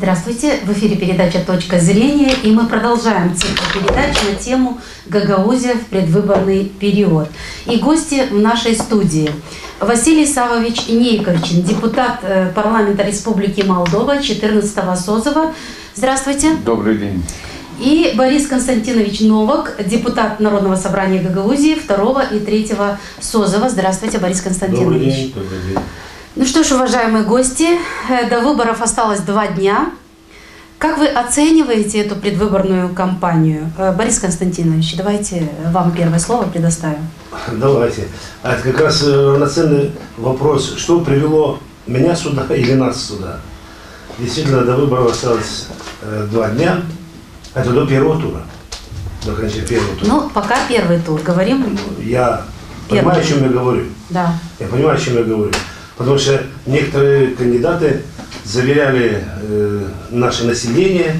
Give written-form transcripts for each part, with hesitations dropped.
Здравствуйте! В эфире передача «Точка зрения», и мы продолжаем цикл передач на тему Гагаузия в предвыборный период. И гости в нашей студии. Василий Савович Нейковчин, депутат парламента Республики Молдова 14-го созыва. Здравствуйте! Добрый день! И Борис Константинович Новак, депутат Народного собрания Гагаузии 2-го и 3-го созыва. Здравствуйте, Борис Константинович! Добрый день! Добрый день! Ну что ж, уважаемые гости, до выборов осталось 2 дня. Как вы оцениваете эту предвыборную кампанию? Борис Константинович, давайте вам первое слово предоставим. Давайте. Это как раз равноценный вопрос, что привело меня сюда или нас сюда. Действительно, до выборов осталось 2 дня. Это до первого тура. До окончания первого тура. Ну, пока первый тур. Говорим. Я понимаю, о чем я говорю. Да. Я понимаю, о чем я говорю. Потому что некоторые кандидаты заверяли наше население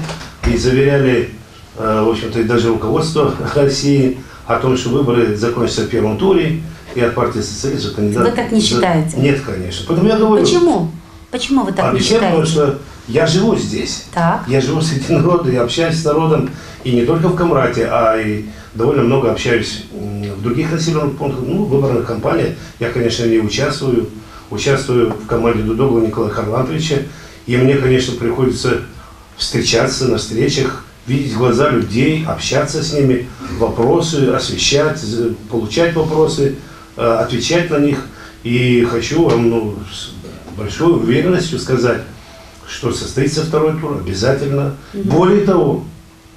и заверяли, в общем-то, и даже руководство России о том, что выборы закончатся в первом туре, и от партии социалистов кандидаты... Вы так не считаете? Нет, конечно. Поэтому я говорю... Почему? Почему вы так не считаете? Потому что я живу здесь. Так. Я живу среди народа, я общаюсь с народом, и не только в Камрате, а и довольно много общаюсь в других населенных пунктах, в выборных кампаниях. Я, конечно, не участвую. Участвую в команде Дудогла Николая Харлантовича, и мне, конечно, приходится встречаться на встречах, видеть глаза людей, общаться с ними, вопросы освещать, получать вопросы, отвечать на них. И хочу вам с большой уверенностью сказать, что состоится 2-й тур обязательно. Более того,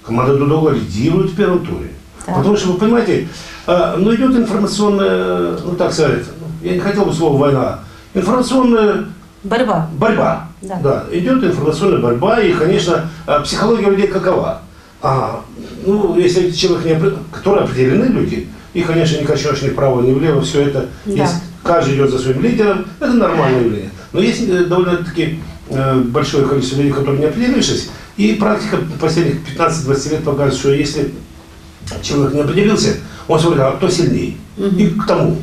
команда Дудогла лидирует в первом туре. Да. Потому что, вы понимаете, идет информационная, так сказать, я не хотел бы слово «война», информационная борьба. Борьба. Да. Да, идет информационная борьба, и, конечно, психология людей какова? Если человек, которые определены люди, и, конечно, не качнешь ни вправо, ни влево, все это, да. Если каждый идет за своим лидером, это нормальное явление. Но есть довольно-таки большое количество людей, которые не определившись, и практика последних 15-20 лет показывает, что если человек не определился, он смотрит, а кто сильнее? И к тому.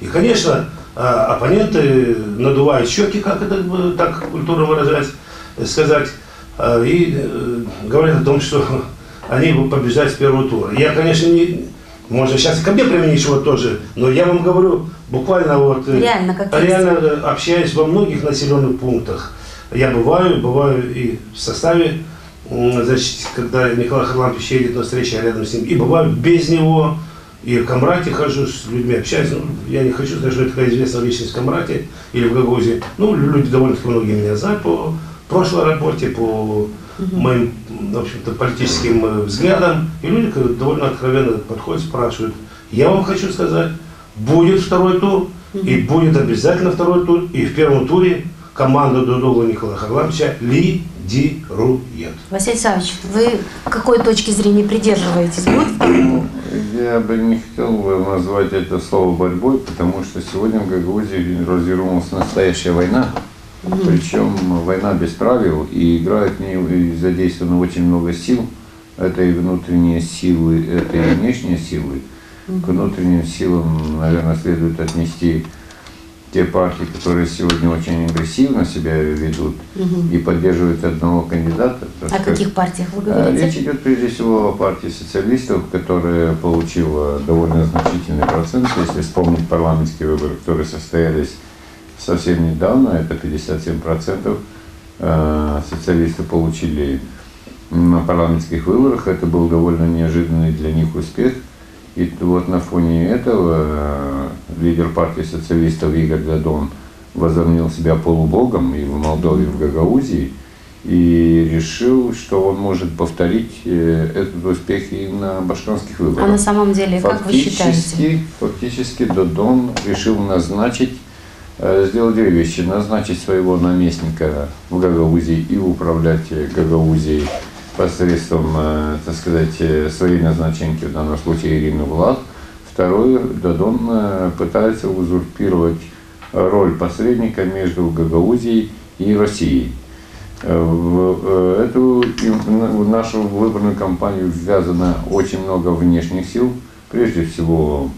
И, конечно, оппоненты надувают щеки, как это так культурно выражать, сказать, и говорят о том, что они будут побеждать с первого тура. Я, конечно, можно сейчас и ко мне применить чего-то тоже, но я вам говорю, буквально реально общаюсь во многих населенных пунктах. Я бываю и в составе, значит, когда Николай Харлантович едет на встречу, я рядом с ним, и бываю без него. И в Камрате хожу, с людьми общаюсь. Я не хочу сказать, что это такая известная личность в Камрате или в Гагаузии. Люди довольно-таки многие меня знают по прошлой работе, по моим, в общем-то, политическим взглядам. И люди довольно откровенно подходят, спрашивают. Я вам хочу сказать, будет 2-й тур, и будет обязательно 2-й тур, и в первом туре команда Дудогла Николая Харлантовича лидирует. Василий Савович, вы какой точки зрения придерживаетесь? Будет 2-й тур? Я бы не хотел назвать это слово борьбой, потому что сегодня в Гагаузии развернулась настоящая война. Причем война без правил, и играет в ней задействовано очень много сил. Это и внутренние силы, это и внешние силы. К внутренним силам, наверное, следует отнести те партии, которые сегодня очень агрессивно себя ведут и поддерживают одного кандидата. О каких партиях вы говорите? Речь идет прежде всего о партии социалистов, которая получила довольно значительный процент. Если вспомнить парламентские выборы, которые состоялись совсем недавно, это 57% социалисты получили на парламентских выборах. Это был довольно неожиданный для них успех. И вот на фоне этого лидер партии социалистов Игорь Додон возомнил себя полубогом и в Молдове, и в Гагаузии, и решил, что он может повторить этот успех и на башкирских выборах. А на самом деле, как вы считаете? Фактически Додон решил сделать 2 вещи. Назначить своего наместника в Гагаузии и управлять Гагаузией посредством, так сказать, своей назначенки, в данном случае Ирины Влад. Второе, Додон пытается узурпировать роль посредника между Гагаузией и Россией. В нашу выборную кампанию ввязано очень много внешних сил. Прежде всего,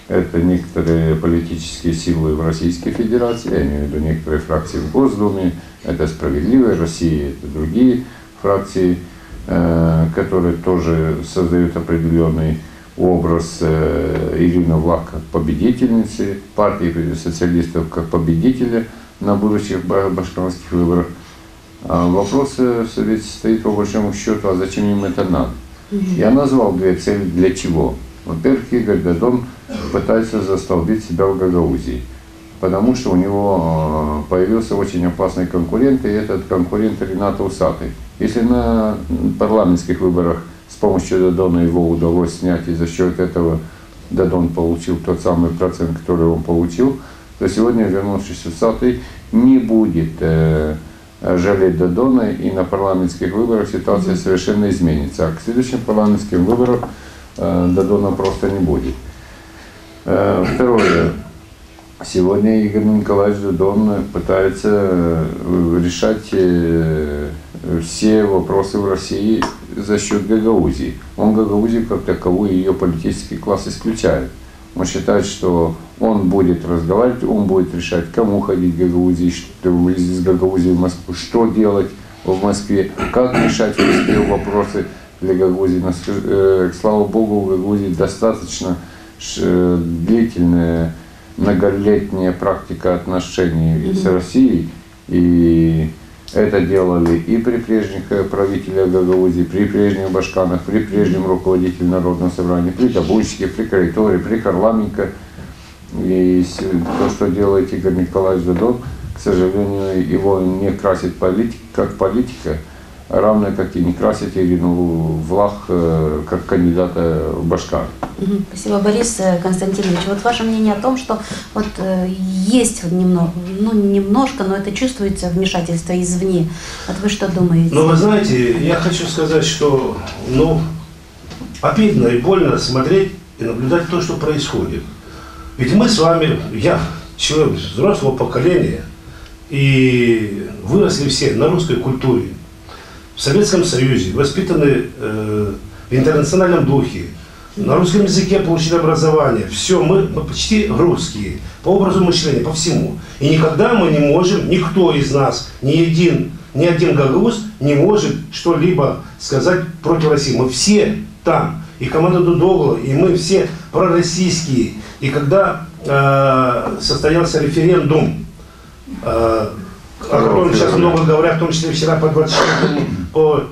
это некоторые политические силы в Российской Федерации, я имею в виду некоторые фракции в Госдуме, Это «Справедливая Россия», это другие фракции, которые тоже создают определенный образ. Ирина Влах как победительницы, партии социалистов как победителя на будущих башкирских выборах. А вопрос стоит по большому счету, а зачем им это надо? Я назвал две цели для чего. Во-первых, Игорь Додон пытается застолбить себя в Гагаузии, потому что у него появился очень опасный конкурент, и этот конкурент Ринат Усатый. Если на парламентских выборах с помощью Додона его удалось снять, и за счет этого Додон получил тот самый процент, который он получил, то сегодня, вернувшись Усатый, не будет жалеть Додона, и на парламентских выборах ситуация совершенно изменится. А к следующим парламентским выборам Додона просто не будет. Второе. Сегодня Игорь Николаевич Додон пытается решать все вопросы в России за счет Гагаузии. Он Гагаузию как таковую, ее политический класс исключает. Он считает, что он будет разговаривать, он будет решать, кому ходить в Гагаузии, из Гагаузии в Москву, что делать в Москве, как решать в Москве вопросы для Гагаузии. Слава Богу, в Гагаузии достаточно длительная, многолетняя практика отношений с Россией, и это делали и при прежних правителях Гагаузии, при прежних башканах, при прежнем руководителе Народного собрания, при Табунщике, при Кариторе, при Харламенко. И то, что делает Игорь Николаевич Додон, к сожалению, его не красит как политика, равно как и не красит Ирину Влах как кандидата в башкар. Спасибо, Борис Константинович. Вот ваше мнение о том, что вот есть немножко, но это чувствуется вмешательство извне. Вот вы что думаете? Ну, вы знаете, я хочу сказать, что обидно и больно смотреть и наблюдать то, что происходит. Ведь мы с вами, я человек взрослого поколения, и выросли все на русской культуре, в Советском Союзе, воспитаны в интернациональном духе, на русском языке получили образование. Все, мы почти русские, по образу мышления, по всему. И никогда мы не можем, никто из нас, ни один гагауз не может что-либо сказать против России. Мы все там, и команда Дудогла, и мы все пророссийские. И когда состоялся референдум, о котором сейчас много говорят, в том числе вчера по 24, по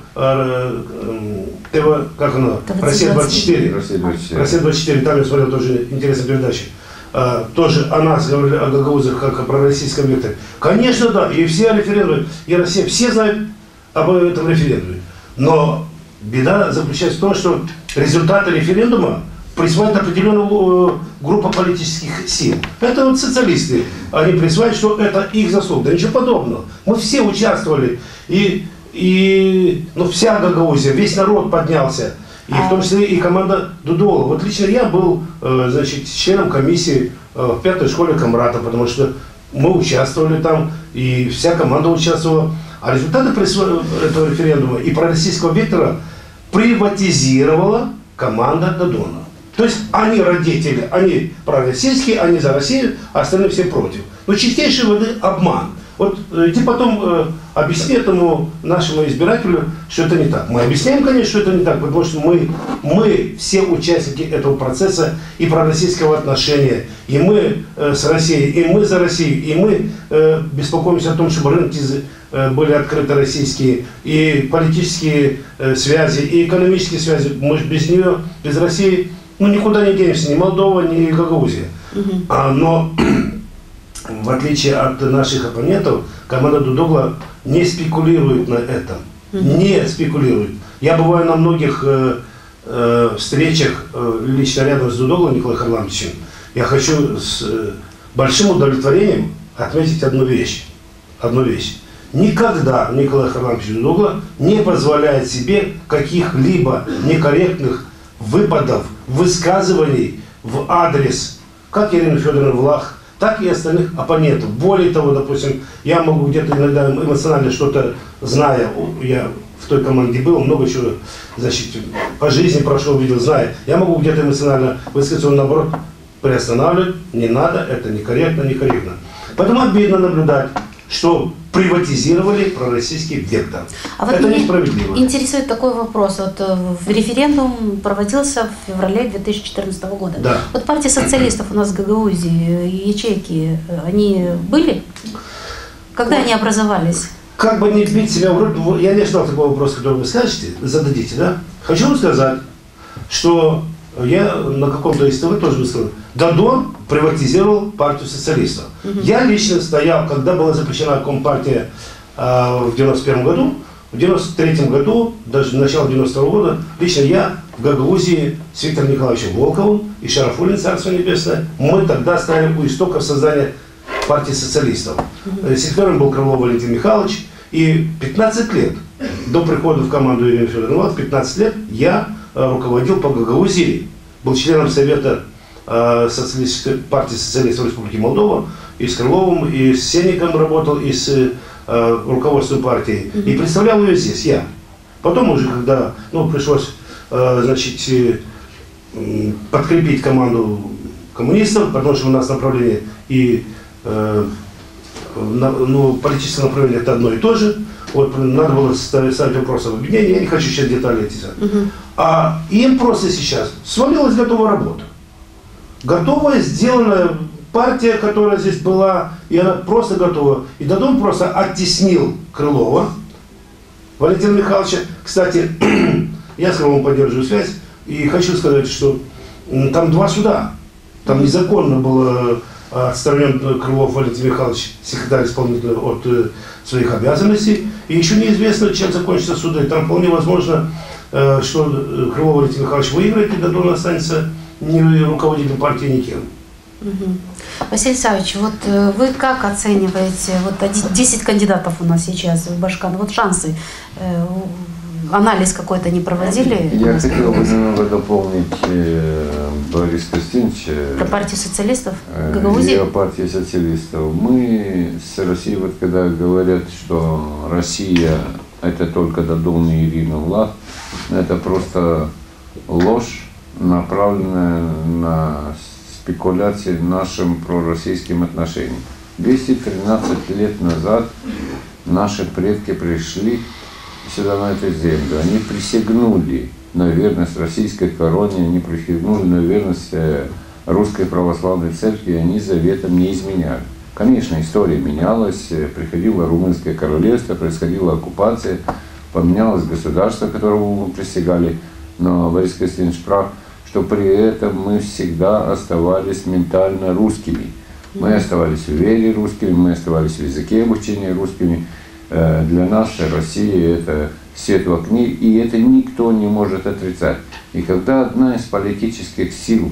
ТВ, как оно? Россия-24. Россия-24, там я смотрел тоже интересную передачу. Тоже о нас говорили, о гагаузах, как о пророссийском векторе. Конечно, да, и все референдумы, и Россия, все знают об этом референдуме. Но беда заключается в том, что результаты референдума присваивает определенную группу политических сил. Это вот социалисты. Они присваивают, что это их заслуга. Да ничего подобного. Мы все участвовали. И вся Гагаузия, весь народ поднялся. И в том числе и команда Дудола. Вот лично я был, членом комиссии в 5-й школе Камрата, потому что мы участвовали там, и вся команда участвовала. А результаты этого референдума и пророссийского вектора приватизировала команда Додона. То есть они родители, они пророссийские, они за Россию, а остальные все против. Но чистейший воды обман. Вот ты потом объясни этому нашему избирателю, что это не так. Мы объясняем, конечно, что это не так, потому что мы все участники этого процесса и пророссийского отношения. И мы с Россией, и мы за Россию, и мы беспокоимся о том, чтобы рынки были открыты российские, и политические связи, и экономические связи. Мы же без нее, без России, никуда не денемся, ни Молдова, ни Гагаузия. Но в отличие от наших оппонентов, команда Дудогла не спекулирует на этом. Не спекулирует. Я бываю на многих встречах лично рядом с Дудоглом Николаем Харламовичем. Я хочу с большим удовлетворением отметить одну вещь. Никогда Николай Харламович Дудогла не позволяет себе каких-либо некорректных выпадов, высказываний в адрес как Ирины Федоровны Влах, так и остальных оппонентов. Более того, допустим, я могу где-то иногда эмоционально что-то, зная, я в той команде был, много чего, по жизни прошел, видел, зная, я могу где-то эмоционально высказаться, он наоборот приостанавливает, не надо, это некорректно. Поэтому обидно наблюдать, что приватизировали пророссийский вектор. А вот это меня несправедливо. интересует такой вопрос. Вот референдум проводился в феврале 2014 года. Да. Вот партия социалистов у нас в Гагаузии, ячейки, они были? Когда они образовались? Как бы не бить себя в грудь, я не ожидал такого вопроса, который вы скажете, зададите, да? Хочу вам сказать, что я на каком-то из ТВ тоже высказал, Дадон приватизировал партию социалистов. Я лично стоял, когда была запрещена Компартия в 91 году, в 93 году, даже начало 92 года, лично я в Гагаузии с Виктором Николаевичем Волковым и Шарафуллин, Царство Небесное, мы тогда стали у истоков создания партии социалистов. Секретарем был Крылов Валентин Михайлович, и 15 лет до прихода в команду Ирины Федоровны, 15 лет я руководил по Гагаузии, был членом Совета партии социалистов Республики Молдова, и с Крыловым, и с Сенником работал, и с руководством партии, и представлял ее здесь, я. Потом уже, когда пришлось, значит, подкрепить команду коммунистов, потому что у нас направление и политическое направление это одно и то же. Вот надо было ставить вопрос об объединении, я не хочу сейчас детали эти. А им просто сейчас свалилась готовая работа. Готовая, сделанная партия, которая здесь была, и она просто готова. И Дадон просто оттеснил Крылова, Валентина Михайловича. Кстати, я с Крыловым поддерживаю связь, и хочу сказать, что там 2 суда. Там незаконно было отстранен Крылов Валентин Михайлович, секретарь исполнительный, от своих обязанностей. И еще неизвестно, чем закончатся суды. Там вполне возможно, что Крылов Валентин Михайлович выиграет, и Дадон останется не руководителем партии, никем. Василий Савич, вот вы как оцениваете, вот 10 кандидатов у нас сейчас в Башкан, вот шансы, анализ какой-то не проводили? Я хотел бы немного дополнить Бориса Костиновича. Про партию социалистов Гагаузии? О партии социалистов. Мы с Россией, вот когда говорят, что Россия это только Дадон и Ирина Влах, это просто ложь, направленная на спекуляции нашим пророссийским отношениям. 213 лет назад наши предки пришли сюда, на эту землю. Они присягнули на верность российской короне, они присягнули на верность русской православной церкви, и они заветом не изменяли. Конечно, история менялась, приходило румынское королевство, происходила оккупация, поменялось государство, которому мы присягали, но Борис Костинович прав, что при этом мы всегда оставались ментально русскими. Мы оставались в вере русскими, мы оставались в языке обучения русскими. Для нас Россия – это свет в окне, и это никто не может отрицать. И когда одна из политических сил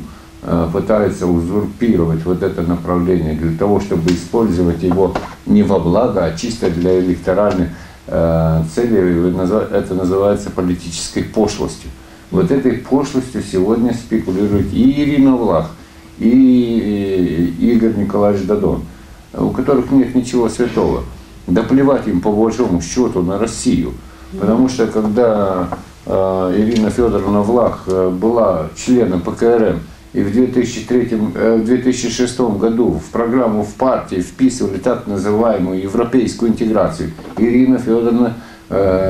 пытается узурпировать вот это направление для того, чтобы использовать его не во благо, а чисто для электоральных целей, это называется политической пошлостью. Вот этой пошлостью сегодня спекулирует и Ирина Влах, и Игорь Николаевич Дадон, у которых нет ничего святого. Да плевать им по большому счету на Россию. Потому что когда Ирина Федоровна Влах была членом ПКРМ, и в 2006 году в программу в партии вписывали так называемую европейскую интеграцию, Ирина Федоровна,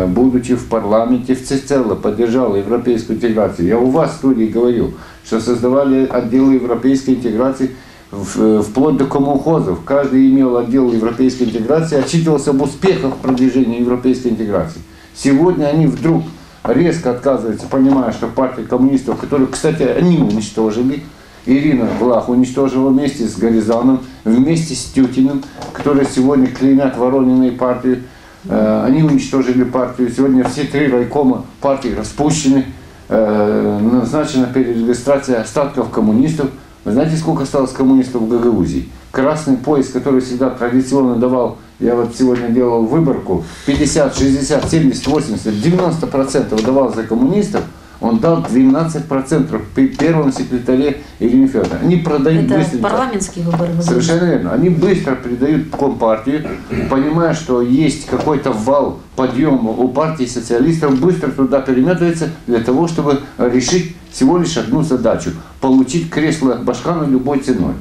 будучи в парламенте, всецело поддержала европейскую интеграцию. Я у вас в студии говорил, что создавали отделы европейской интеграции вплоть до коммунхозов. Каждый имел отдел европейской интеграции, отчитывался об успехах продвижения европейской интеграции. Сегодня они вдруг резко отказываются, понимая, что партия коммунистов, которую, кстати, они уничтожили, Ирина Влах уничтожила вместе с Горизаном, вместе с Тютиным, которые сегодня клеймят Ворониной партию, они уничтожили партию. Сегодня все 3 райкома партии распущены, назначена перерегистрация остатков коммунистов. Вы знаете, сколько осталось коммунистов в Гагаузии? Красный пояс, который всегда традиционно давал, я вот сегодня делал выборку, 50, 60, 70, 80, 90% давал за коммунистов, он дал 12% при первом секретаре Ирине Федоровне. Они продают это быстренько. Парламентские выборы. Совершенно верно. Они быстро передают Компартию, понимая, что есть какой-то вал подъема у партии социалистов, быстро туда переметывается для того, чтобы решить всего лишь одну задачу – получить кресло Башкана любой ценой.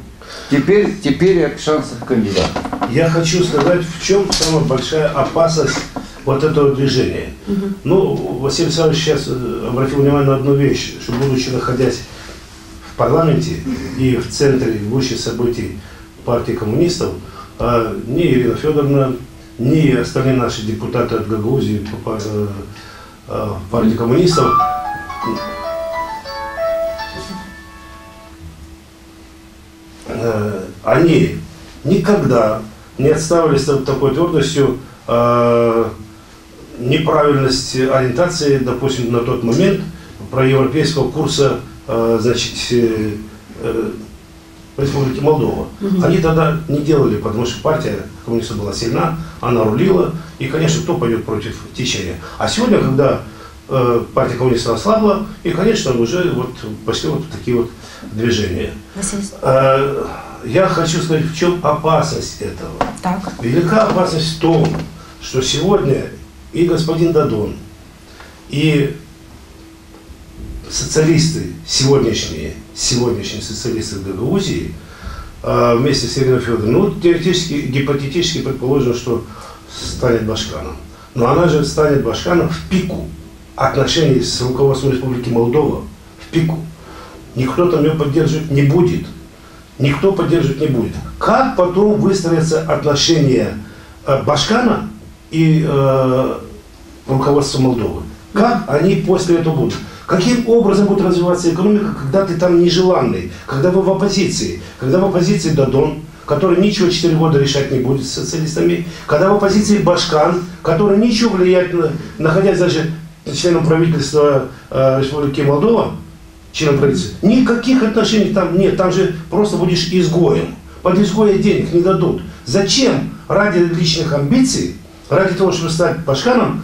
Теперь о шансах кандидата. Я хочу сказать, в чем самая большая опасность вот этого движения. Ну, Василий Александрович сейчас обратил внимание на одну вещь, что, будучи находясь в парламенте и в центре высших событий партии коммунистов, ни Ирина Федоровна, ни остальные наши депутаты от Гагаузии партии коммунистов они никогда не отставались такой твердостью неправильность ориентации, допустим, на тот момент проевропейского курса, значит, Республики Молдова. Они тогда не делали, потому что партия коммунистов была сильна, она рулила, и, конечно, кто пойдет против течения. А сегодня, когда партия коммунистов ослабла, и, конечно, уже вот пошли вот такие вот движения. Я хочу сказать, в чем опасность этого. Так. Велика опасность в том, что сегодня и господин Додон, и социалисты, сегодняшние социалисты в Гагаузии, вместе с Ириной Федоровной, ну, теоретически, гипотетически предположим, что станет Башканом. Но она же станет Башканом в пику отношений с руководством Республики Молдова, в пику. Никто там ее поддерживать не будет. Никто поддерживать не будет. Как потом выстроятся отношения Башкана и руководства Молдовы? Как они после этого будут? Каким образом будет развиваться экономика, когда ты там нежеланный, когда вы в оппозиции? Когда в оппозиции Додон, который ничего 4 года решать не будет с социалистами, когда в оппозиции Башкан, который ничего влиять, находясь даже членом правительства Республики Молдова, членом правительства, никаких отношений там нет, там же просто будешь изгоем. Под изгоя денег не дадут. Зачем ради личных амбиций, ради того, чтобы стать Башканом,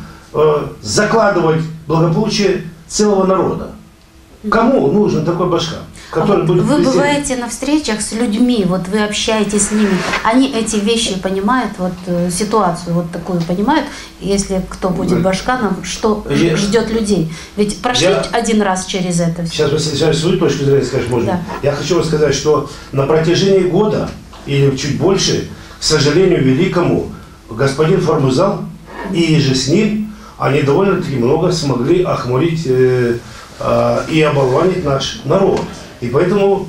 закладывать благополучие целого народа? Кому нужен такой Башкан? Который будет вы бываете на встречах с людьми, вот вы общаетесь с ними, они эти вещи понимают, вот ситуацию вот такую понимают, если кто будет Башканом, что ждет людей? Ведь прошли один раз через это все. Сейчас, Василий Александрович, свою точку зрения скажешь, можно? Да. Я хочу вам сказать, что на протяжении года, или чуть больше, к сожалению великому, господин Формузал и же с ним, они довольно-таки много смогли охмурить и оболванить наш народ. И поэтому,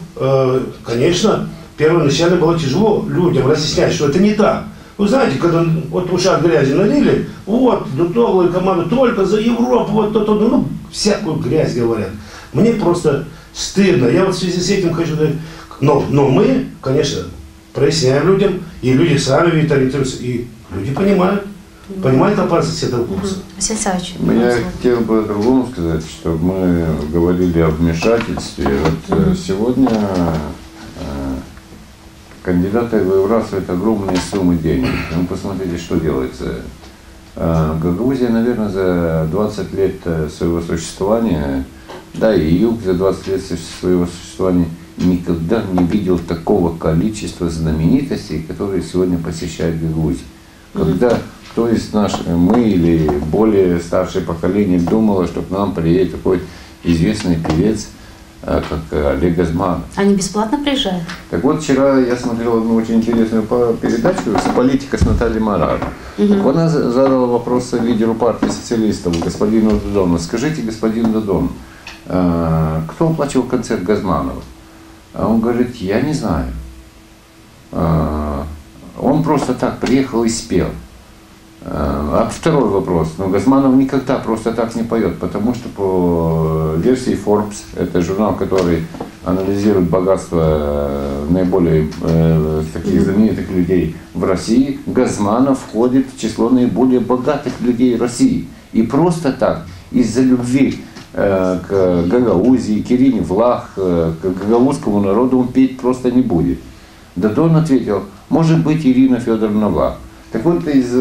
конечно, первоначально было тяжело людям разъяснять, что это не так. Вы знаете, когда вот в ушах грязи налили, вот, дутовые команды только за Европу, вот то-то, ну, всякую грязь говорят. Мне просто стыдно. Я вот в связи с этим хочу сказать, но мы, конечно, проясняем людям, и люди сами видят, ориентируются, и люди понимают. Понимаете опасность этого курса? Я хотел бы другому сказать, что мы говорили о вмешательстве. Вот сегодня кандидаты выбрасывают огромные суммы денег. Ну, посмотрите, что делается. Гагаузия, наверное, за 20 лет своего существования, да и юг за 20 лет своего существования никогда не видел такого количества знаменитостей, которые сегодня посещают Гагаузию. Когда кто из наших, мы или более старшее поколение думало, что к нам приедет такой известный певец, как Олег Газманов. Они бесплатно приезжают? Так вот, вчера я смотрел одну очень интересную передачу «Политика» с Натальей Марар. Она задала вопрос лидеру партии социалистов, господину Додону. Скажите, господин Додон, кто оплачивал концерт Газманова? А он говорит, я не знаю. Он просто так приехал и спел. А второй вопрос. Но Газманов никогда просто так не поет, потому что по версии Forbes, это журнал, который анализирует богатство наиболее таких знаменитых людей в России, Газманов входит в число наиболее богатых людей России. И просто так, из-за любви к Гагаузии, к Ирине Влах, к гагаузскому народу он петь просто не будет. Додон ответил, может быть, Ирина Федоровна Влах. Так вот, из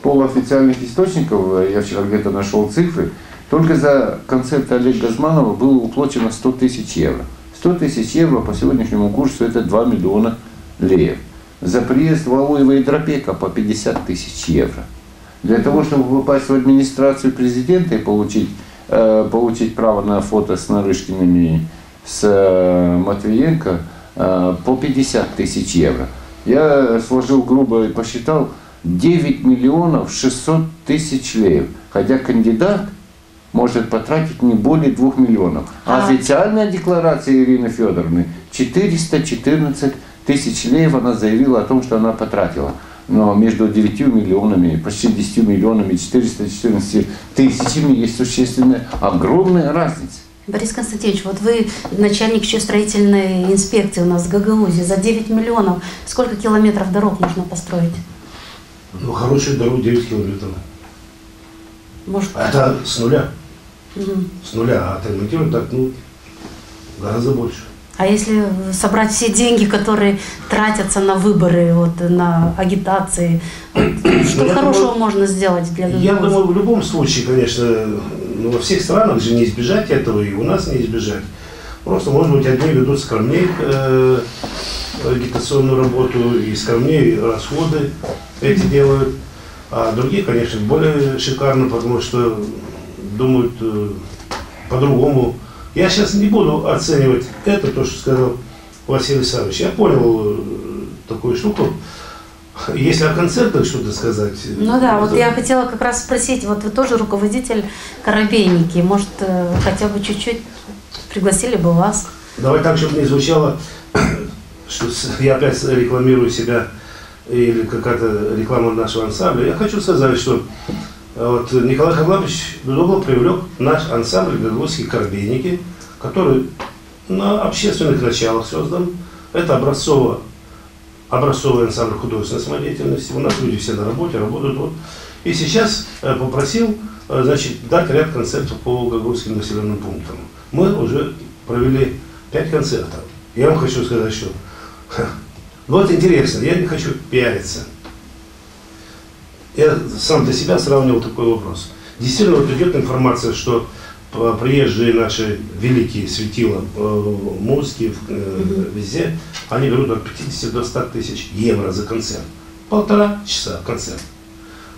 полуофициальных источников, я вчера где-то нашел цифры, только за концерт Олега Газманова было уплачено 100 тысяч евро. 100 тысяч евро по сегодняшнему курсу это 2 миллиона леев. За приезд Валуева и Дропека по 50 тысяч евро. Для того, чтобы попасть в администрацию президента и получить право на фото с Нарышкиными, с Матвиенко, по 50 тысяч евро. Я сложил грубо и посчитал 9 миллионов 600 тысяч леев. Хотя кандидат может потратить не более 2 миллионов. А официальная декларация Ирины Федоровны 414 тысяч леев она заявила о том, что она потратила. Но между 9 миллионами, почти 10 миллионами и 414 тысячами есть существенная, огромная разница. Борис Константинович, вот вы начальник еще строительной инспекции у нас в Гагаузии. За 9 миллионов сколько километров дорог нужно построить? Ну, хорошую дорогу 9 километров. Может... Это с нуля. Угу. С нуля. А отремонтировать так, ну, гораздо больше. А если собрать все деньги, которые тратятся на выборы, вот, на агитации, что хорошего можно сделать для Гагаузии? Я думаю, в любом случае, конечно, ну, во всех странах же не избежать этого, и у нас не избежать. Просто, может быть, одни ведут скромнее агитационную работу, и скромнее расходы эти делают, а другие, конечно, более шикарно, потому что думают по-другому. Я сейчас не буду оценивать это, то, что сказал Василий Савич. Я понял такую штуку. Если о концертах что-то сказать... Ну да, вот я хотела как раз спросить, вот вы тоже руководитель Коробейники, может, хотя бы чуть-чуть пригласили бы вас? Давай так, чтобы не звучало, что я опять рекламирую себя или какая-то реклама нашего ансамбля. Я хочу сказать, что вот Николай Харламович Дудоглов привлек наш ансамбль «Гагаузские Коробейники», который на общественных началах создан. Это образцовый ансамбль художественной самодеятельности. У нас люди все на работе, работают. Вот. И сейчас попросил, значит, дать ряд концертов по гагаузским населенным пунктам. Мы уже провели 5 концертов. Я вам хочу сказать, что вот интересно, я не хочу пиариться. Я сам для себя сравнивал такой вопрос. Действительно, вот идет информация, что приезжие наши великие светила музыки везде, они берут от 50 до 100 тысяч евро за концерт. 1,5 часа концерт.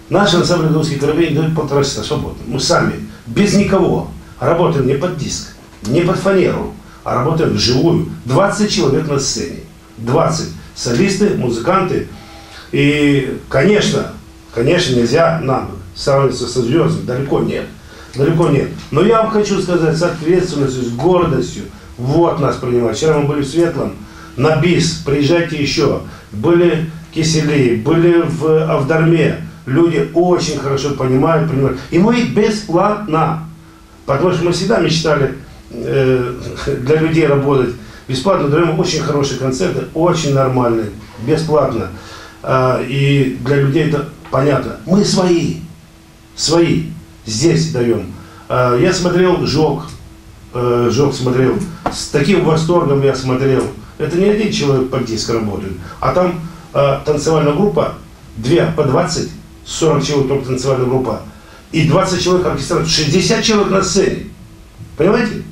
Наш ансамбль «Гагаузские Коробейники» дают 1,5 часа свободно. Мы сами, без никого, работаем не под диск, не под фанеру, а работаем вживую. 20 человек на сцене. 20 солисты, музыканты. И, конечно, нельзя нам сравниваться со звездами, далеко нет. Далеко нет. Но я вам хочу сказать с ответственностью, с гордостью, вот нас принимают. Вчера мы были в Светлом, на БИС, приезжайте еще. Были в Киселе, были в Авдарме. Люди очень хорошо понимают. И мы бесплатно. Потому что мы всегда мечтали для людей работать бесплатно. Даем очень хорошие концерты, очень нормальные, бесплатно. И для людей это понятно. Мы свои. Здесь даем. Я смотрел Жок смотрел, с таким восторгом я смотрел. Это не один человек под диск работает, а там танцевальная группа, 2 по 20, 40 человек только танцевальная группа, и 20 человек оркестратор, 60 человек на сцене. Понимаете?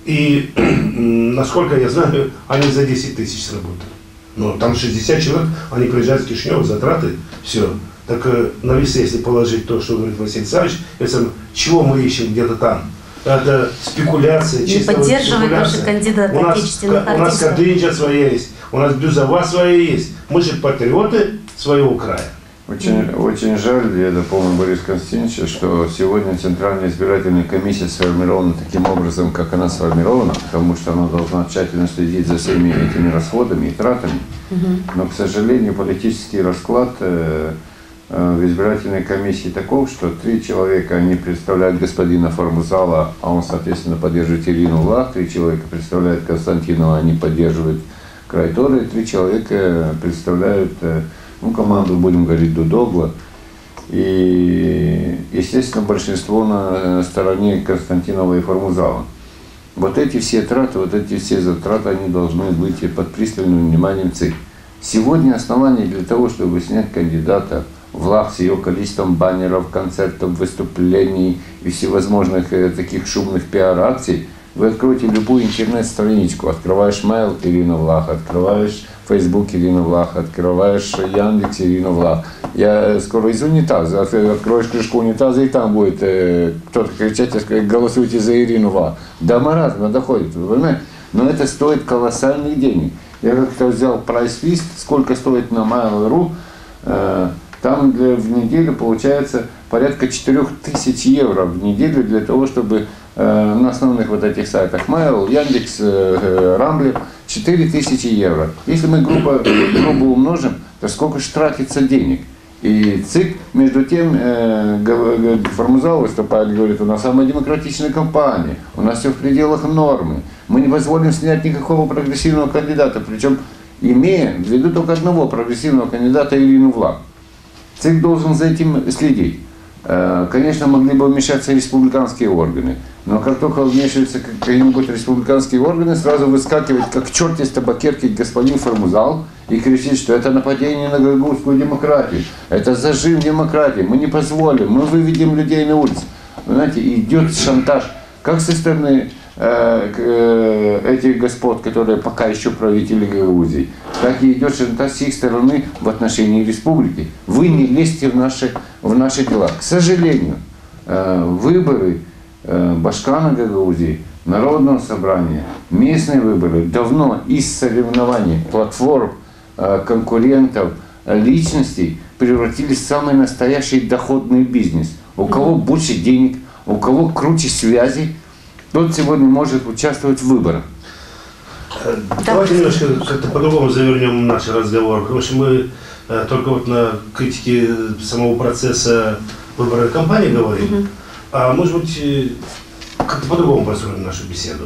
И, насколько я знаю, они за 10 тысяч сработали. Но там 60 человек, они приезжают в Кишинев, затраты, все. Так на весы, если положить то, что говорит Василий Савич, чего мы ищем где-то там? Это спекуляция, чисто поддерживать наших кандидатов отечественных артистов. У нас Кадынча своя есть, у нас Бюзова своя есть. Мы же патриоты своего края. Очень жаль, я дополню Борис Константинович, что сегодня Центральная избирательная комиссия сформирована таким образом, как она сформирована, потому что она должна тщательно следить за всеми этими расходами и тратами. Но, к сожалению, политический расклад в избирательной комиссии таков, что 3 человека они представляют господина Формузала, а он, соответственно, поддерживает Ирину Влах, 3 человека представляют Константинова, они поддерживают Крайтора, и 3 человека представляют команду, будем говорить, Дудогла. И, естественно, большинство на стороне Константинова и Формузала. Вот эти все траты, вот эти все затраты, они должны быть под пристальным вниманием ЦИК. Сегодня основание для того, чтобы снять кандидата Влах с ее количеством баннеров, концертов, выступлений и всевозможных таких шумных пиар-акций, вы откроете любую интернет-страничку, открываешь Mail Ирина Влах, открываешь Facebook Ирина Влах, открываешь Яндекс Ирина Влах. Я скоро из унитаза, откроешь крышку унитаза, и там будет кто-то кричать и сказать: голосуйте за Ирину Влах. До маразма доходит, вы понимаете? Но это стоит колоссальных денег. Я как-то взял прайс-лист, сколько стоит на Mail.ru, там в неделю получается порядка 4000 евро в неделю для того, чтобы на основных вот этих сайтах Mail, Яндекс, Рамблер 4000 евро. Если мы грубо умножим, то сколько же тратится денег? И ЦИК, между тем, Формузал выступает, говорит, у нас самая демократичная компания, у нас все в пределах нормы, мы не позволим снять никакого прогрессивного кандидата, причем имея в виду только одного прогрессивного кандидата Ирину Влад. ЦИК должен за этим следить. Конечно, могли бы вмешаться республиканские органы, но как только вмешиваются какие-нибудь республиканские органы, сразу выскакивает, как черт из табакерки, господин Формузал и кричит, что это нападение на гагаузскую демократию, это зажим демократии, мы не позволим, мы выведем людей на улицу. Вы знаете, идет шантаж как со стороны этих господ, которые пока еще правители Гагаузии, так и идет шантаж с их стороны в отношении республики. Вы не лезьте в наши дела. К сожалению, выборы Башкана Гагаузии, Народного собрания, местные выборы давно из соревнований, платформ, конкурентов, личностей превратились в самый настоящий доходный бизнес. У кого больше денег, у кого круче связи, тот сегодня может участвовать в выборах. Давайте немножко как-то по-другому завернем наш разговор, потому что мы только вот на критике самого процесса выборной кампании говорим, а может быть как-то по-другому построим нашу беседу.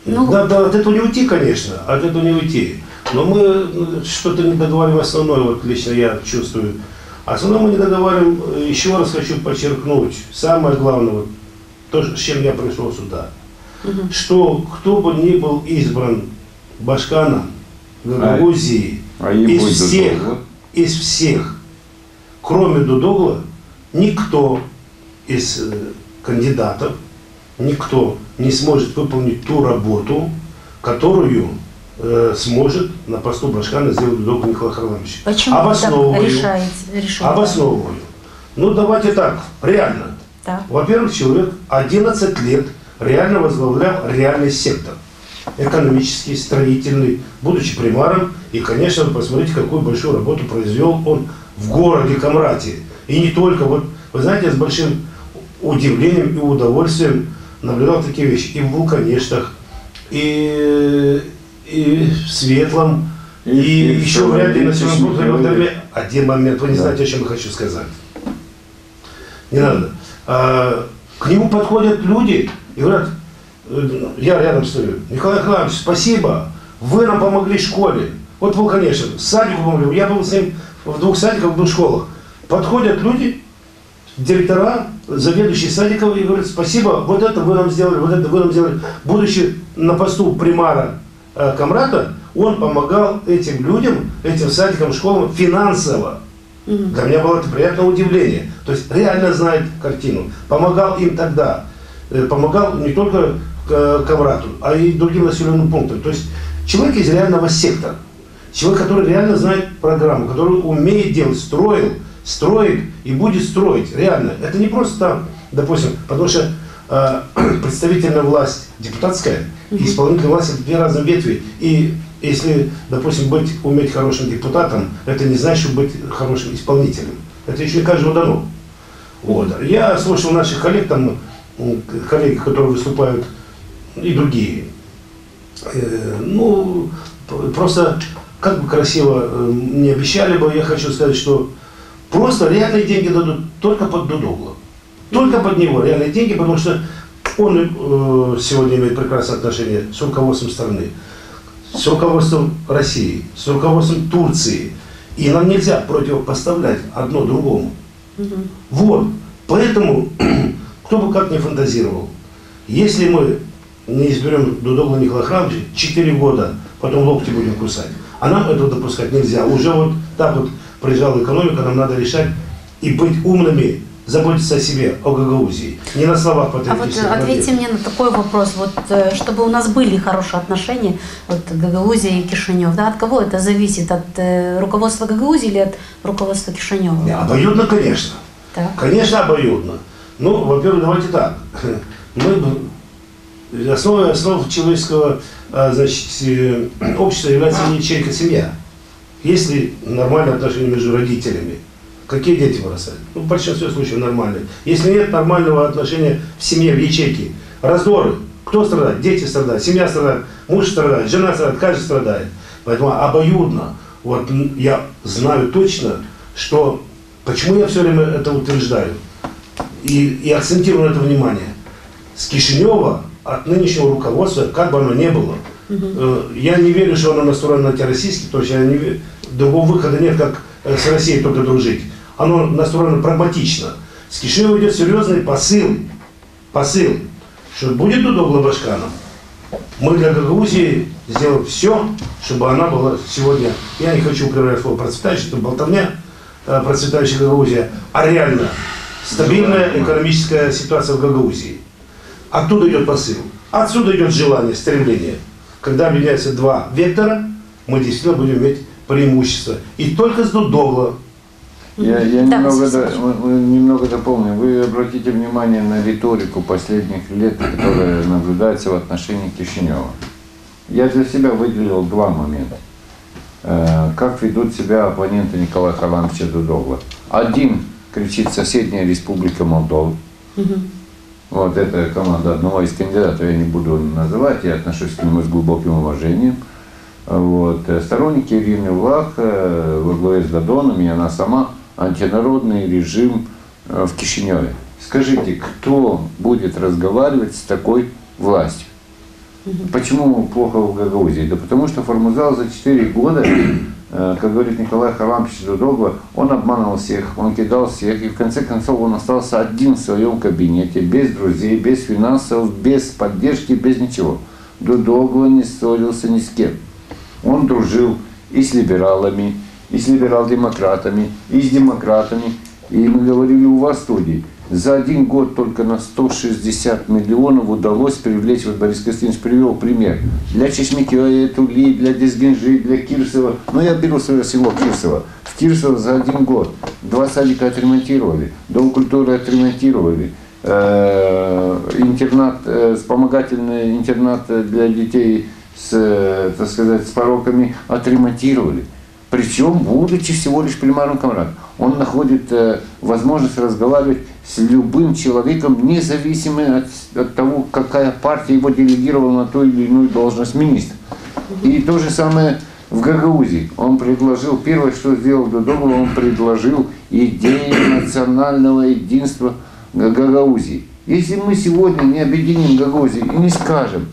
Ну, да, от этого не уйти, конечно, от этого не уйти. Но мы что-то не договариваем основное, вот лично я чувствую. Основное мы не договариваем, еще раз хочу подчеркнуть, самое главное, вот, то, с чем я пришел сюда, что кто бы ни был избран Башканом Гагаузии, из всех, кроме Дудогла, никто из кандидатов, никто не сможет выполнить ту работу, которую сможет на посту Башкана сделать Дудогла Николай Харламович. Почему Обосновываю. Ну давайте так, реально. Да. Во-первых, человек 11 лет реально возглавлял реальный сектор. Экономический, строительный, будучи примаром. И, конечно, посмотрите, какую большую работу произвел он в городе Камрате. И не только. Вот, вы знаете, с большим удивлением и удовольствием наблюдал такие вещи. И в Вулканештах, и в Светлом, и еще в ряде населенных пунктов. Один момент, вы не знаете, о чем я хочу сказать. Не надо. К нему подходят люди и говорят, я рядом стою, Николай Николаевич, спасибо, вы нам помогли в школе. Вот был, конечно, садику помогли, я был с ним в 2 садиках, в 2 школах. Подходят люди, директора, заведующие садиков, и говорят, спасибо, вот это вы нам сделали, вот это вы нам сделали. Будучи на посту примара Камрата, он помогал этим людям, этим садикам, школам финансово. Для меня было это приятное удивление. То есть реально знает картину. Помогал им тогда. Помогал не только Камрату, а и другим населенным пунктам. То есть человек из реального сектора. Человек, который реально знает программу, который умеет делать, строит и будет строить. Реально. Это не просто там, допустим, потому что представительная власть депутатская и исполнительная власть — это 2 разные ветви. И если, допустим, уметь хорошим депутатом, это не значит быть хорошим исполнителем. Это еще не каждому дано. Вот. Я слушал наших коллег, там, коллеги, которые выступают, и другие. Ну, просто, как бы красиво не обещали бы, я хочу сказать, что просто реальные деньги дадут только под Дудогла. Только под него реальные деньги, потому что он сегодня имеет прекрасное отношение с руководством страны, с руководством России, с руководством Турции. И нам нельзя противопоставлять одно другому. Вот. Поэтому, кто бы как ни фантазировал, если мы не изберем Дудогла Николая Харламовича, 4 года, потом локти будем кусать. А нам этого допускать нельзя. Уже вот так вот приезжала экономика, нам надо решать и быть умными, заботиться о себе, о Гагаузии. Не на словах патриотических. А вот ответьте мне на такой вопрос, вот, чтобы у нас были хорошие отношения, вот Гагаузия и Кишинев, да, от кого это зависит? От руководства Гагаузии или от руководства Кишинева? Обоюдно, конечно. Так. Конечно, обоюдно. Ну, во-первых, давайте так. Основой основ человеческого значит, общества является ячейка семья. Если нормальные отношения между родителями, какие дети вырастают? Ну, в большинстве случаев нормальные. Если нет нормального отношения в семье, в ячейке, раздоры, кто страдает? Дети страдают, семья страдает, муж страдает, жена страдает, каждый страдает. Поэтому обоюдно, вот я знаю точно, что, почему я все время это утверждаю и акцентирую на это внимание. С Кишинева от нынешнего руководства, как бы оно ни было, я не верю, что оно настроено антироссийски, потому что другого выхода нет, как с Россией только дружить. Оно настроено прагматично. С Кишинева идет серьезный посыл, что будет Дудогла башканом. Мы для Гагаузии сделаем все, чтобы она была сегодня, я не хочу упоминать слово процветающая, это болтовня, процветающая Гагаузия, а реально стабильная экономическая ситуация в Гагаузии. Оттуда идет посыл. Отсюда идет желание, стремление. Когда объединяются два вектора, мы действительно будем иметь преимущество. И только с Дудогла. Я немного дополню. Вы обратите внимание на риторику последних лет, которая наблюдается в отношении Кишинева. Я для себя выделил два момента. Как ведут себя оппоненты Николая Харламовича Дудогла. Один кричит «Соседняя республика Молдова». Вот это команда одного из кандидатов, я не буду называть, я отношусь к нему с глубоким уважением. Вот. Сторонники Ирины Влах во главе с Додоном и она сама антинародный режим в Кишиневе. Скажите, кто будет разговаривать с такой властью? Почему плохо в Гагаузии? Да потому что Формузал за 4 года, как говорит Николай Харламович Дудогла, он обманывал всех, он кидал всех, и в конце концов он остался один в своем кабинете, без друзей, без финансов, без поддержки, без ничего. Дудогла не ссорился ни с кем. Он дружил и с либералами, и с либерал-демократами, и с демократами. И мы говорили у вас в студии, за 1 год только на 160 миллионов удалось привлечь, вот Борис Костинович привел пример, для Чешмекёя, Тули, для Дезгинжи, для Кирсова. Ну я беру свое село Кирсово. В Кирсово за 1 год 2 садика отремонтировали, дом культуры отремонтировали, интернат, вспомогательный интернат для детей с, так сказать, с пороками отремонтировали. Причем, будучи всего лишь примарным комрадом, он находит возможность разговаривать с любым человеком, независимо от того, какая партия его делегировала на ту или иную должность министра. И то же самое в Гагаузии. Он предложил, первое, что сделал Дудогла, он предложил идею национального единства Гагаузии. Если мы сегодня не объединим Гагаузию и не скажем,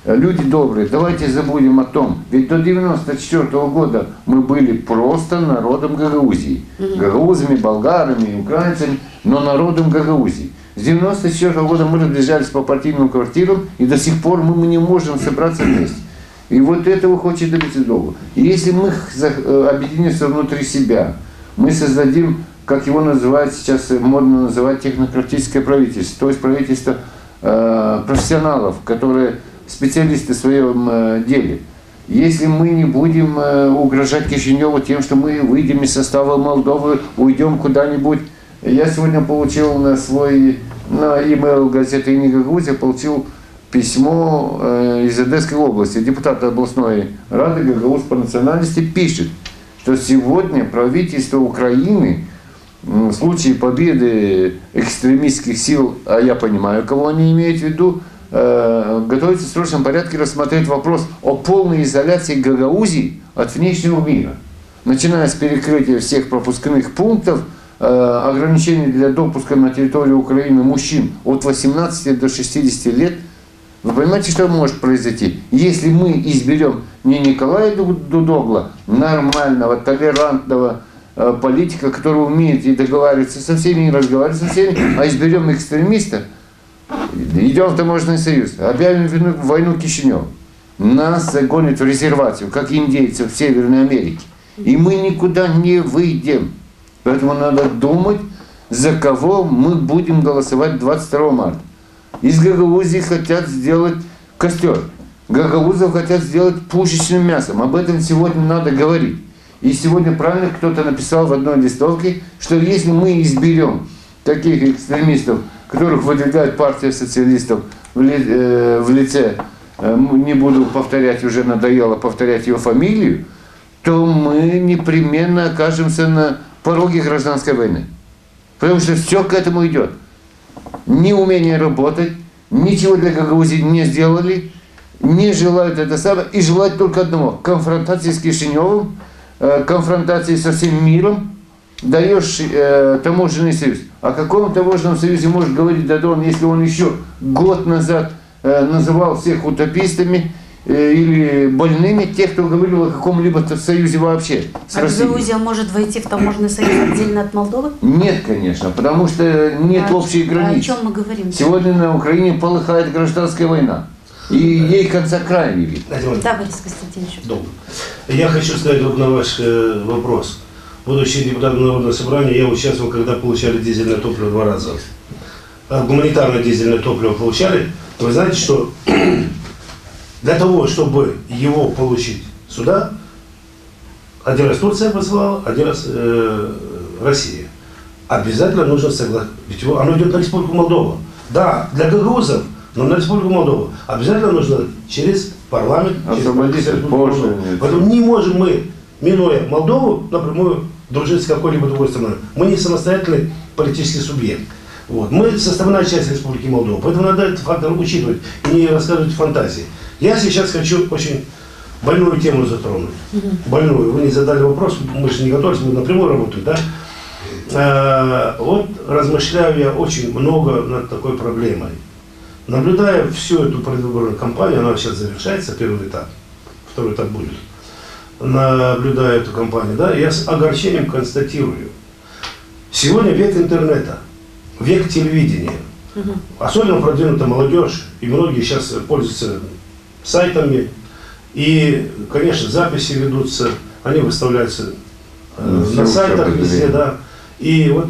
люди добрые, давайте забудем о том, ведь до 1994 года мы были просто народом Гагаузии. Гагаузами, болгарами, украинцами, но народом Гагаузии. С 1994 года мы разбежались по партийным квартирам, и до сих пор мы не можем собраться вместе. И вот этого хочет добиться Дудогла. И если мы объединимся внутри себя, мы создадим, как его называют сейчас, модно называть, технократическое правительство, то есть правительство профессионалов, которые специалисты в своем деле. Если мы не будем угрожать Кишиневу тем, что мы выйдем из состава Молдовы, уйдем куда-нибудь. Я сегодня получил на e-mail газеты «Ини Гагаузия» получил письмо из Одесской области. Депутат областной рады Гагауз по национальности пишет, что сегодня правительство Украины в случае победы экстремистских сил, а я понимаю, кого они имеют в виду, готовится в срочном порядке рассмотреть вопрос о полной изоляции Гагаузии от внешнего мира. Начиная с перекрытия всех пропускных пунктов, ограничений для допуска на территорию Украины мужчин от 18 до 60 лет. Вы понимаете, что может произойти? Если мы изберем не Николая Дудогла, нормального, толерантного политика, который умеет и договариваться со всеми, и разговаривать со всеми, а изберем экстремиста, идем в таможенный союз, объявим войну Кишиневу. Нас загонят в резервацию, как индейцев в Северной Америке. И мы никуда не выйдем. Поэтому надо думать, за кого мы будем голосовать 22 марта. Из Гагаузии хотят сделать костер. Гагаузов хотят сделать пушечным мясом. Об этом сегодня надо говорить. И сегодня правильно кто-то написал в одной листовке, что если мы изберем таких экстремистов, которых выдвигает партия социалистов, в лице, не буду повторять, уже надоело повторять его фамилию, то мы непременно окажемся на пороге гражданской войны. Потому что все к этому идет. Неумение работать, ничего для Гагаузии не сделали, не желают это самое, и желают только одного – конфронтации с Кишиневым, конфронтации со всем миром. Даешь таможенный союз. О каком таможенном союзе может говорить Додон, если он еще год назад называл всех утопистами или больными, тех, кто говорил о каком-либо союзе вообще с Россией? Гагаузия может войти в таможенный союз отдельно от Молдовы? Нет, конечно, потому что нет общей границы. О чем мы говорим? Сегодня на Украине полыхает гражданская война. И ей конца края не видно. Да, Борис Константинович. Добро. Я хочу сказать вот на ваш вопрос. Будучи депутатом Народного собрания, я участвовал, когда получали дизельное топливо 2 раза. Гуманитарное дизельное топливо получали. Вы знаете, что для того, чтобы его получить сюда, один раз Турция посылала, один раз Россия. Обязательно нужно согласиться. Ведь оно идет на Республику Молдова. Да, для гагаузов, но на Республику Молдову. Обязательно нужно через парламент, через Республику Молдову. Поэтому не можем мы, минуя Молдову, напрямую дружить с какой-либо другой страной. Мы не самостоятельный политический субъект. Вот. Мы составная часть Республики Молдова. Поэтому надо этот фактор учитывать и не рассказывать фантазии. Я сейчас хочу очень больную тему затронуть. Больную. Вы не задали вопрос, мы же не готовились, мы напрямую работаем, да? Вот размышляю я очень много над такой проблемой. Наблюдая всю эту предвыборную кампанию, она сейчас завершается, первый этап, второй этап будет. Наблюдая эту кампанию, да, я с огорчением констатирую. Сегодня век интернета, век телевидения. Особенно продвинута молодежь, и многие сейчас пользуются сайтами. И, конечно, записи ведутся, они выставляются на сайтах везде, да. И вот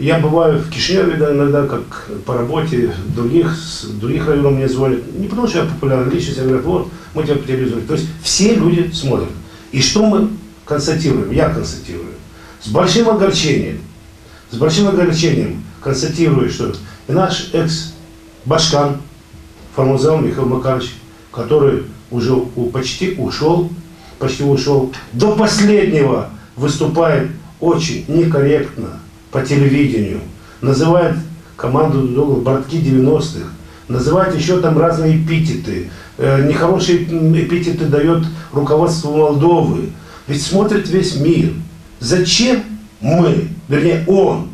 я бываю в Кишиневе, да, иногда, как по работе, с других районов мне звонят. Не потому что я популярный личность, я говорю, вот, мы тебя по телевизору. То есть все люди смотрят. И что мы констатируем? Я констатирую. С большим огорчением констатирую, что и наш экс-башкан Формозал Михаил Макарович, который уже почти ушел, до последнего выступает очень некорректно по телевидению, называет команду Додона братки 90-х, называет еще там разные эпитеты, нехорошие эпитеты дает руководству Молдовы. Ведь смотрит весь мир. Зачем мы, вернее он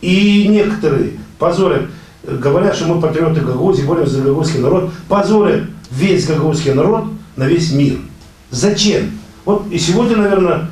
и некоторые позорят, говорят, что мы патриоты Гагаузии, боремся за гагаузский народ, позорят весь гагаузский народ на весь мир. Зачем? Вот и сегодня, наверное,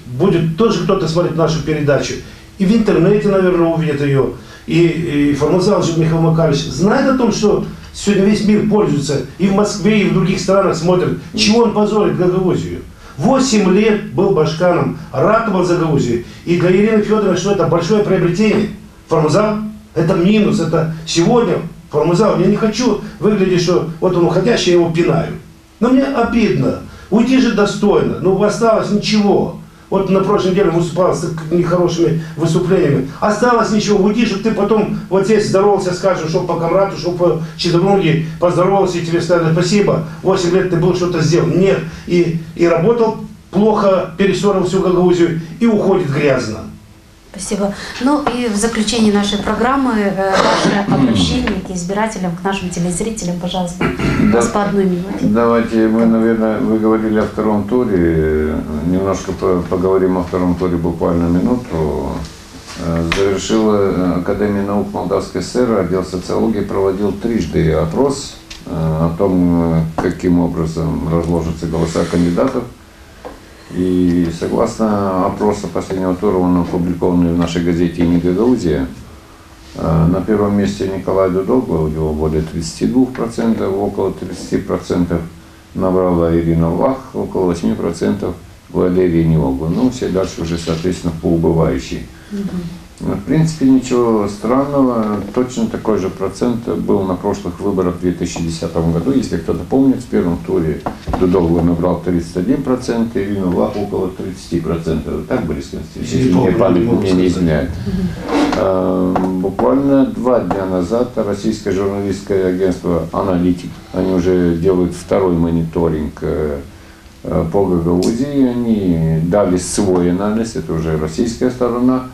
будет тоже кто-то смотреть нашу передачу. И в интернете, наверное, увидит ее. И Формозал Михаил Макарович знает о том, что сегодня весь мир пользуется, и в Москве, и в других странах смотрят, чего он позорит Гагаузию. 8 лет был башканом, ратовал за Гагаузию. И для Ирины Федоровны, что это большое приобретение. Формозал, это минус, это сегодня Формозал. Я не хочу выглядеть, что вот он уходящий, я его пинаю. Но мне обидно. Уйти же достойно. Ну, осталось ничего. Вот на прошлой неделе выступал с нехорошими выступлениями. Осталось ничего, уйди, чтобы ты потом вот здесь здоровался, скажешь, что по комрату, что по Чедовноги поздоровался и тебе сказали спасибо. 8 лет ты был, что-то сделал. Нет. И работал плохо, перессорил всю Гагаузию и уходит грязно. Спасибо. Ну и в заключении нашей программы ваше обращение к избирателям, к нашим телезрителям, пожалуйста, да, по одной минуте. Давайте мы, наверное, вы говорили о втором туре, немножко поговорим о втором туре буквально минуту. Завершила Академия наук Молдавской ССР, отдел социологии проводил трижды опрос о том, каким образом разложатся голоса кандидатов. И согласно опросу последнего тура, он опубликованный в нашей газете «Не Гагаузия», на первом месте Николай Дудогла, у него более 32%, около 30% набрала Ирина Вах, около 8%, Валерий Неогла. Ну, все дальше уже, соответственно, по убывающей. Ну, в принципе, ничего странного. Точно такой же процент был на прошлых выборах в 2010 году. Если кто-то помнит, в первом туре Дудогло набрал 31%, Ирина Лах около 30%. Так, Борис Константинович, если мне память мне не изменяет. Буквально 2 дня назад российское журналистское агентство «Аналитик», они уже делают второй мониторинг по Гагаузии, они дали свой анализ, это уже российская сторона.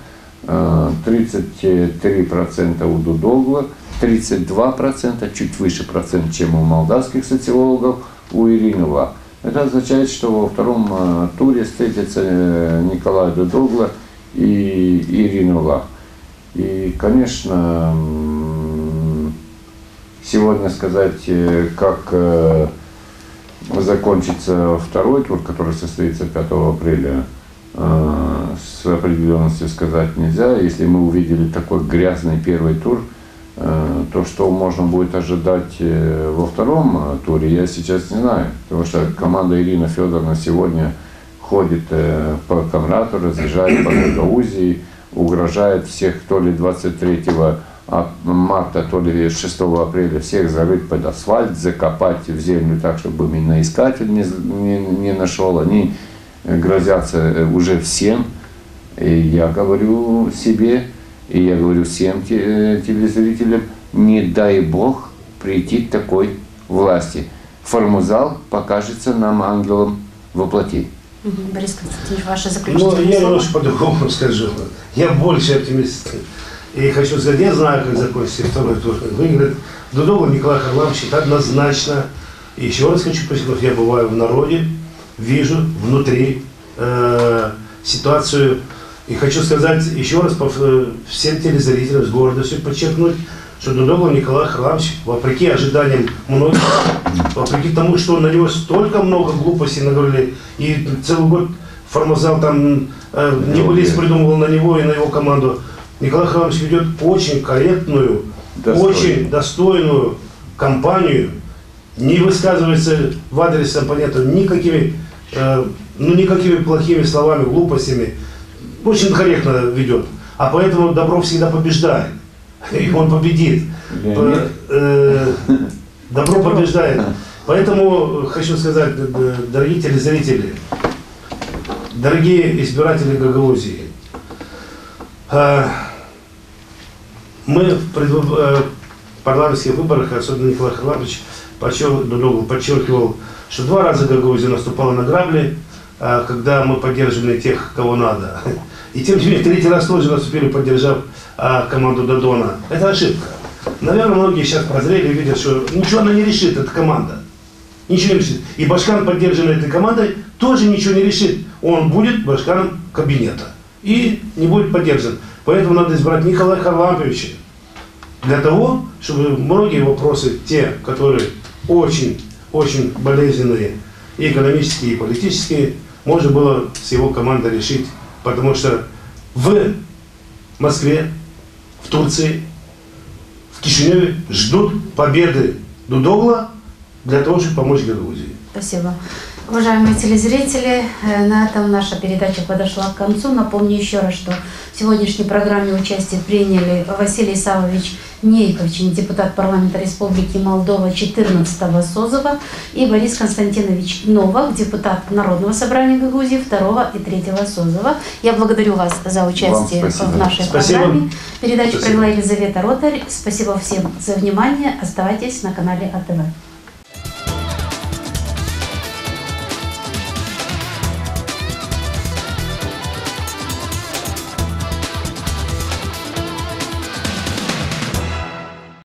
33% у Дудогло, 32%, чуть выше процент, чем у молдавских социологов, у Ирины Лах. Это означает, что во втором туре встретятся Николай Дудогло и Ирина Лах. И, конечно, сегодня сказать, как закончится второй тур, который состоится 5 апреля, с определенностью сказать нельзя. Если мы увидели такой грязный первый тур, то что можно будет ожидать во втором туре, я сейчас не знаю. Потому что команда Ирины Федоровны сегодня ходит по Камрату, разъезжает по Гагаузии, угрожает всех то ли 23 марта, то ли 6 апреля всех зарыть под асфальт, закопать в землю так, чтобы миноискатель не нашел. Они грозятся уже всем. И я говорю себе, и я говорю всем телезрителям, не дай Бог прийти к такой власти. Формузал покажется нам ангелом воплоти. Борис Константинович, ваше заключение. Ну, я немножко по-другому скажу. Я больше оптимист. И хочу сказать, я знаю, как закончится второй тур. Выиграет Дудогло Николай Харламович однозначно. И еще раз хочу подчеркнуть, я бываю в народе, вижу внутри ситуацию. И хочу сказать еще раз всем телезрителям с гордостью подчеркнуть, что Дудогло Николай Харламович, вопреки ожиданиям многих, вопреки тому, что на него столько много глупостей наговорили, и целый год Формозал там Небулис придумывал на него и на его команду, Николай Харламович ведет очень корректную, очень достойную кампанию, не высказывается в адрес оппонента никакими плохими словами, глупостями, очень корректно ведет. А поэтому добро всегда побеждает. И он победит. Добро побеждает. Поэтому хочу сказать, дорогие телезрители, дорогие избиратели Гагаузии, мы в парламентских выборах, особенно Николай Харламович подчеркивал, что 2 раза Гагаузия наступала на грабли, когда мы поддерживали тех, кого надо. И тем не менее, 3-й раз тоже наступили, поддержав команду Додона. Это ошибка. Наверное, многие сейчас прозрели и видят, что ничего она не решит, эта команда. Ничего не решит. И Башкан, поддержанный этой командой, тоже ничего не решит. Он будет Башканом кабинета. И не будет поддержан. Поэтому надо избрать Николая Харламовича. Для того, чтобы многие вопросы, те, которые очень болезненные, и экономические, и политические, можно было с его командой решить. Потому что в Москве, в Турции, в Кишиневе ждут победы Дудогло для того, чтобы помочь Гагаузии. Спасибо. Уважаемые телезрители, на этом наша передача подошла к концу. Напомню еще раз, что в сегодняшней программе участие приняли Василий Савович Нейкович, депутат парламента Республики Молдова 14-го созыва, и Борис Константинович Новак, депутат Народного собрания Гагаузии 2-го и 3-го созыва. Я благодарю вас за участие в нашей программе. Передачу провела Елизавета Ротарь. Спасибо всем за внимание. Оставайтесь на канале АТВ.